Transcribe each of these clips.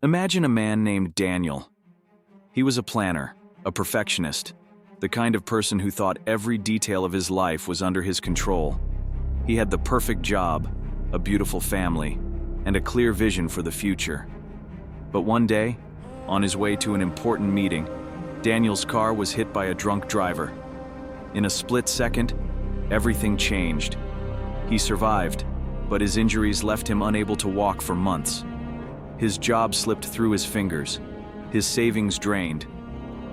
Imagine a man named Daniel. He was a planner, a perfectionist, the kind of person who thought every detail of his life was under his control. He had the perfect job, a beautiful family, and a clear vision for the future. But one day, on his way to an important meeting, Daniel's car was hit by a drunk driver. In a split second, everything changed. He survived, but his injuries left him unable to walk for months. His job slipped through his fingers, his savings drained,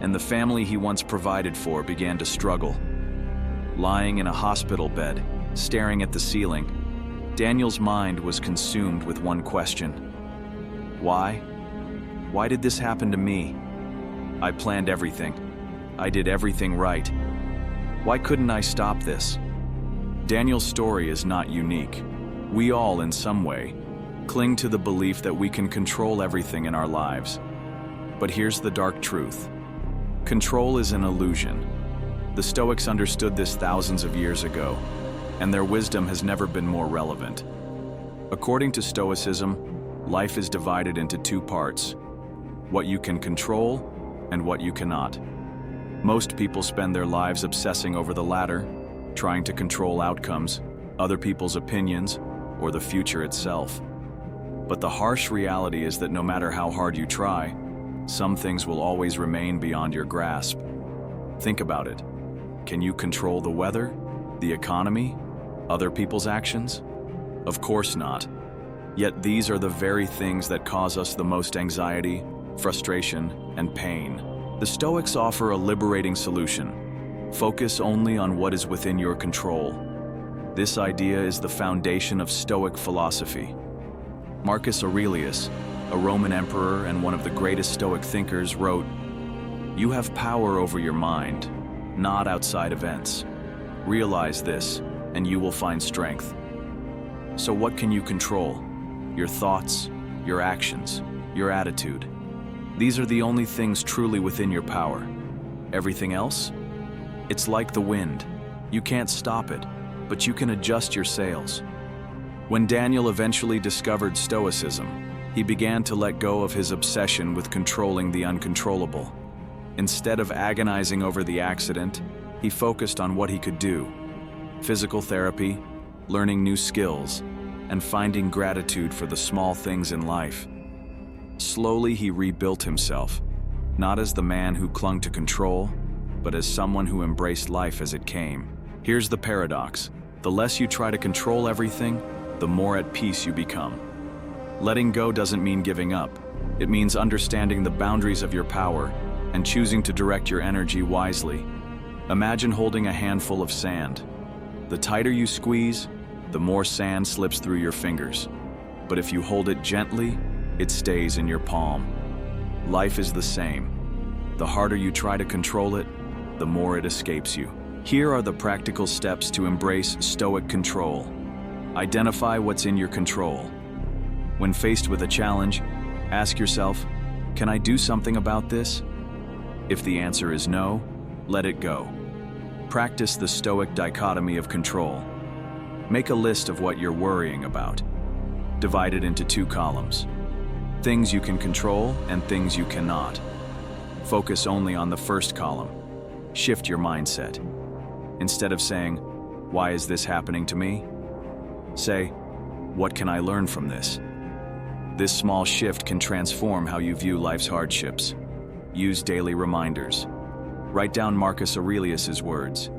and the family he once provided for began to struggle. Lying in a hospital bed, staring at the ceiling, Daniel's mind was consumed with one question. Why? Why did this happen to me? I planned everything. I did everything right. Why couldn't I stop this? Daniel's story is not unique. We all, in some way, cling to the belief that we can control everything in our lives. But here's the dark truth. Control is an illusion. The Stoics understood this thousands of years ago, and their wisdom has never been more relevant. According to Stoicism, life is divided into two parts: what you can control and what you cannot. Most people spend their lives obsessing over the latter, trying to control outcomes, other people's opinions, or the future itself. But the harsh reality is that no matter how hard you try, some things will always remain beyond your grasp. Think about it. Can you control the weather, the economy, other people's actions? Of course not. Yet these are the very things that cause us the most anxiety, frustration, and pain. The Stoics offer a liberating solution. Focus only on what is within your control. This idea is the foundation of Stoic philosophy. Marcus Aurelius, a Roman emperor and one of the greatest Stoic thinkers, wrote, "You have power over your mind, not outside events. Realize this, and you will find strength." So what can you control? Your thoughts, your actions, your attitude. These are the only things truly within your power. Everything else? It's like the wind. You can't stop it, but you can adjust your sails. When Daniel eventually discovered Stoicism, he began to let go of his obsession with controlling the uncontrollable. Instead of agonizing over the accident, he focused on what he could do: physical therapy, learning new skills, and finding gratitude for the small things in life. Slowly he rebuilt himself, not as the man who clung to control, but as someone who embraced life as it came. Here's the paradox: the less you try to control everything, the more at peace you become. Letting go doesn't mean giving up. It means understanding the boundaries of your power and choosing to direct your energy wisely. Imagine holding a handful of sand. The tighter you squeeze, the more sand slips through your fingers. But if you hold it gently, it stays in your palm. Life is the same. The harder you try to control it, the more it escapes you. Here are the practical steps to embrace Stoic control. Identify what's in your control. When faced with a challenge, ask yourself, can I do something about this? If the answer is no, let it go. Practice the Stoic dichotomy of control. Make a list of what you're worrying about. Divide it into two columns: things you can control and things you cannot. Focus only on the first column. Shift your mindset. Instead of saying, "Why is this happening to me?" say, "What can I learn from this?" This small shift can transform how you view life's hardships. Use daily reminders. Write down Marcus Aurelius's words.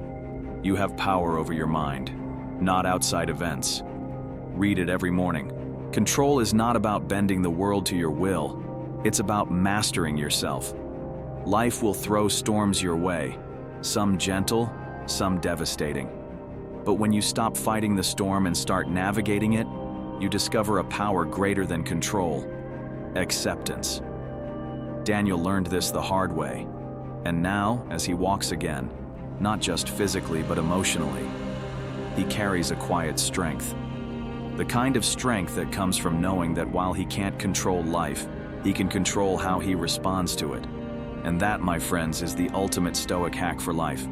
You have power over your mind, not outside events. Read it every morning. Control is not about bending the world to your will. It's about mastering yourself. Life will throw storms your way, some gentle, some devastating. But when you stop fighting the storm and start navigating it, you discover a power greater than control: acceptance. Daniel learned this the hard way, and now, as he walks again, not just physically but emotionally, he carries a quiet strength. The kind of strength that comes from knowing that while he can't control life, he can control how he responds to it. And that, my friends, is the ultimate Stoic hack for life.